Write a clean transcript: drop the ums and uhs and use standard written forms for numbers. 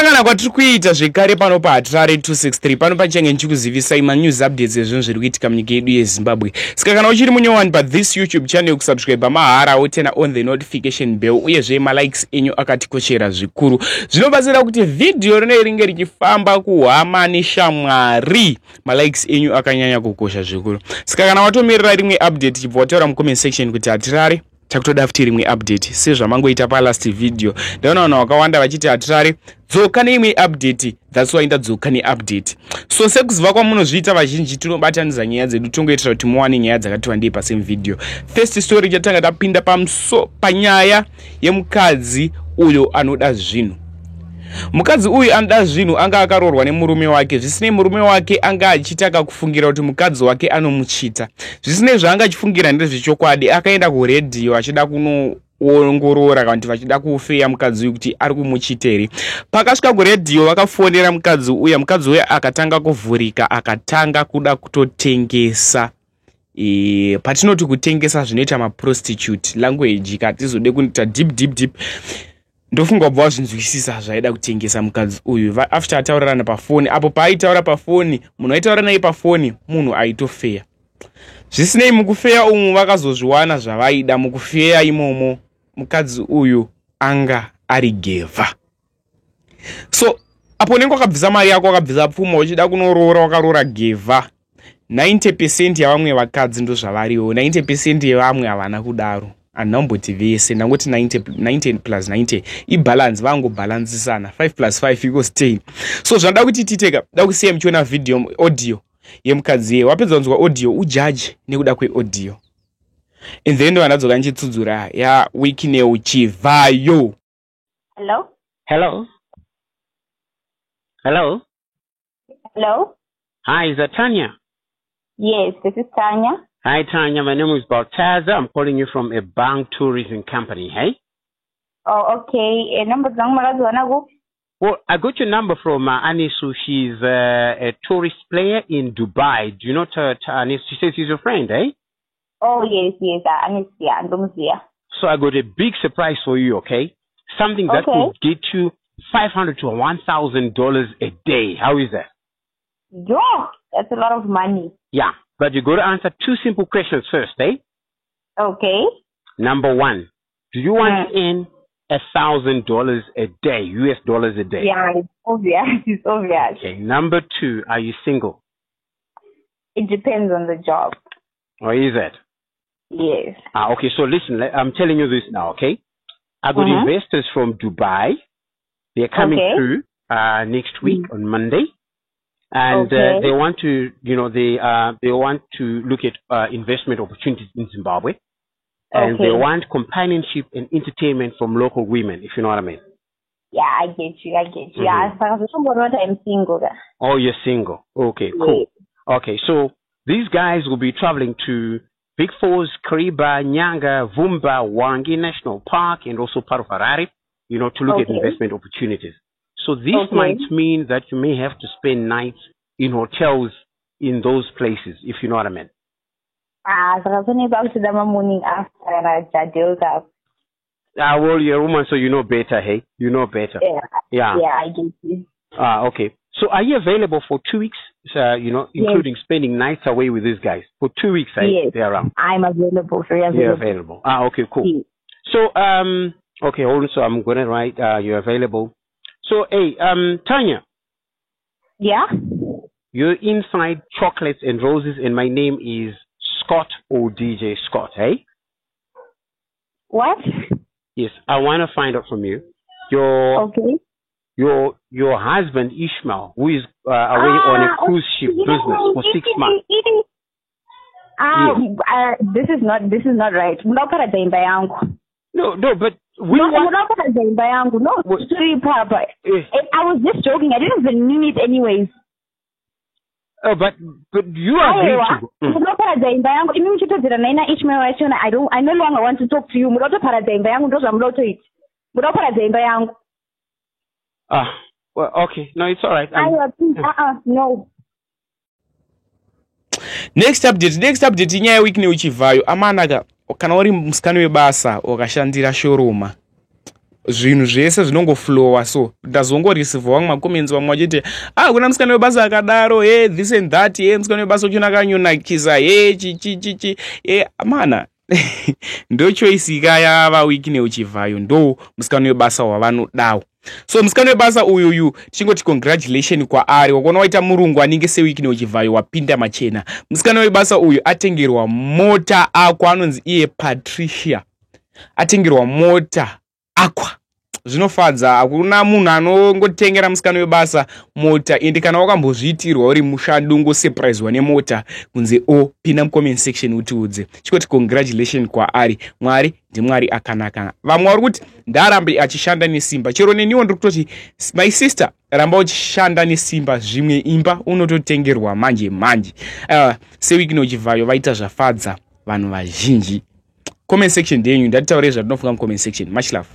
Kusangana kwatiri kuita zvekare pano paHatare 263 pano pachange ndichikuzivisai manews updates ezvinhu zviri kuitika munyika yedu yeZimbabwe. Saka kana uchiri munyowani pathis YouTube channel kusubscribe mahara wotena on the notification bell uyezve malikes enyu akatikoshera zvikuru. Zvinobatsira kuti video rino ringe richifamba kuhama neshamwari. Malikes enyu akanyanya kukosha zvikuru. Saka kana watomirira rimwe update chibva wataura mucomment section kuti Hatare takutoda futi rimwe update sezvamangoita palast video. Ndaona vanhu vakawanda vachiti Hatare dzoka neimwe update, that's why ndadzoka neupdate. So sekuziva kwamunozviita vazhinji tinobatanidza nyaya dzedu tongoitira kuti muwane nyaya dzakati wandei pasame video. First story chatanga tapinda panyaya yemukadzi uyo anoda zvinhu. Mukadzi uyu anoda zvinhu anga akaroorwa nemurume wake. Zvisinei murume wake anga achitaka kufungira kuti mukadzi wake anomuchita. Zvisinei zvaanga achifungira ndezvechokwadi, akaenda kuredhiyo achida kunoongorora kana kuti vachida kufeya mukadzi uyu kuti ari kumuchita here. Pakasvika kuredhiyo vakafonera mukadzi uyu akatanga kuvhurika, akatanga kuda kutotengesa. Patinoti kutengesa zvinoita maprostitute language katizode kuita deep. Ndofunga kubva wazvinzwisisa zvaida kutengesa mukadzi uyu. After ataurirana pafoni, apo paaitaura pafoni, munhu aitaura naye pafoni, munhu aitofeya. Zvisinei mukufeya umu vakazozviwana zvavaida. Mukufeya imomo mukadzi uyu anga ari geva. So apo nengo wakabvisa mari yako, wakabvisa pfuma uchida kunoroora, wakaroora geva. 90% yavamwe vakadzi ndo zvavariwo, 90% yevamwe havana kudaro. Anomboti vese ndangoti 90 plus 90 ibalance vangobalansisana 5 plus 5 equals 10. So zvanda kuti titeka da kusiya mchiona video audio yemukadzi ye wapedza kunzwa audio ujudge nekuda kweaudio, and then vanadzoka nchitsudzura ya Wicknell Chivhayo. Hello. Hi, is that Tanya? Yes, this is Tanya. Hi, Tanya. My name is Baltazar. I'm calling you from a bank tourism company. Hey? Oh, okay. Well, I got your number from Anisu. She's a tourist player in Dubai. Do you know Anisu? She says she's your friend, eh? Oh, yes. Anisu. So I got a big surprise for you, okay? Something that could get you $500 to $1,000 a day. How is that? Yeah, that's a lot of money. Yeah. But you got to answer two simple questions first, eh? Okay. Number one, do you want to earn $1,000 a day, US dollars a day? Yeah, it's obvious. Okay. Number two, are you single? It depends on the job. Or is it? Yes. Okay, so listen, I'm telling you this now, okay? I got investors from Dubai. They're coming through next week on Monday. And they want to, they want to look at investment opportunities in Zimbabwe. And they want companionship and entertainment from local women, if you know what I mean. Yeah, I get you. I'm single. Oh, you're single. Okay, cool. Yes. Okay, so these guys will be traveling to Big Falls, Kariba, Nyanga, Vumba, Wangi National Park, and also part of Harare, to look at investment opportunities. So this might mean that you may have to spend nights in hotels in those places, if you know what I mean. Back to the morning after well, you're a woman, so you know better, hey? You know better. Yeah, I get you. Okay. So are you available for 2 weeks, including spending nights away with these guys? For 2 weeks, yes. They're around. I'm available. You're available. Okay, cool. Yes. So, okay, hold on. So I'm going to write, you're available. So, hey, Tanya. Yeah? You're inside Chocolates and Roses, and my name is Scott or DJ Scott, hey? What? Yes, I want to find out from you. Your husband, Ishmael, who is away on a cruise ship business for 6 months. This is not right. No, but Papa. I was just joking. I didn't even mean it anyways. Oh, but you agreed to. I no longer want to talk to you. Well, okay. No, it's all right. No. Next update inyaya Wicknell Chivhayo. Amanaka kana uri musikana webasa wakashandira shoroma. zvinhu zvese zvinongoflowa. So ndazongoreceive wamwe macomments vamwe vachiti kuna musikana webasa akadaro this and that musikana webasa uchona akanyonakisa chichichichi mana ndo choice ikayava Wicknell Chivhayo, ndo musikana webasa wavanodawo. So musikana webasa uyuyu tichingoti congratulation kwaari, wakaona waita murungu anenge seWicknell Chivhayo wapinda machena. Musikana webasa uyu atengerwa mota akwa, anonzi iye Patricia, atengerwa mota akwa. Zvinofadza, hakuna munhu anongotengera musikana webasa mota ende kana wakambozviitirwa uri mushando ungosurprisewa nemota kunze pinda mucomment section utiudze. Chikoti congratulation kwaari, Mwari ndimwari akanaka. Vamwe vari kuti ndarambe achishanda nesimba, chero neniwo ndiri kutoti my sister ramba uchishanda nesimba, zvimwe imba unototengerwa manje. seWicknell Chivhayo vaita zvafadza vanhu vazhinji. Comment section ndenyu, ndatitaurei zvatinofunga mucomment section. Much love.